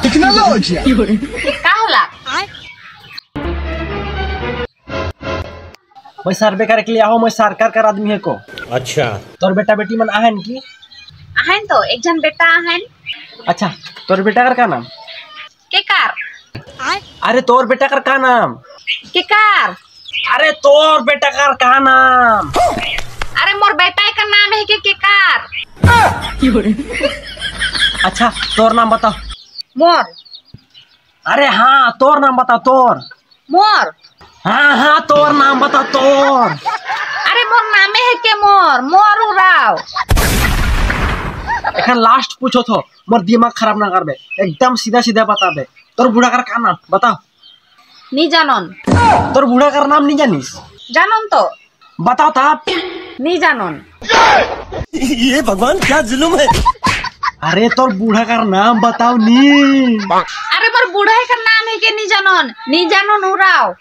Technology का होला मैं सर्वे करे के लिए आओ। मैं सरकार का आदमी है को। अच्छा तोर बेटा बेटी मन आहन की? आहन तो एक जन बेटा आहन। अच्छा तोर बेटा का नाम केकार? अरे तोर बेटा का नाम केकार? अरे तोर बेटा का नाम? अरे मोर बेटा का नाम है केकार। अच्छा तोर नाम बताओ। मोर? अरे हाँ तोर नाम बताओ। तोर? मोर? हाँ तोर नाम बताओ। तोर? अरे मोर नामे है के मोर उराव। एखन लास्ट पूछो तो मोर दिमाग खराब ना करबे, एकदम सीधा सीधा बताबे। तोर बूढ़ा का नाम बताओ। नी जानन। तोर बूढ़ा का नाम नहीं जानिस? जानन तो बताओ तब। नी जानन। ये भगवान क्या जुल्म है। अरे तोर बूढ़ा का नाम बताओ नी। अरे मोर बूढ़ा का नाम है के नी जानन उराव।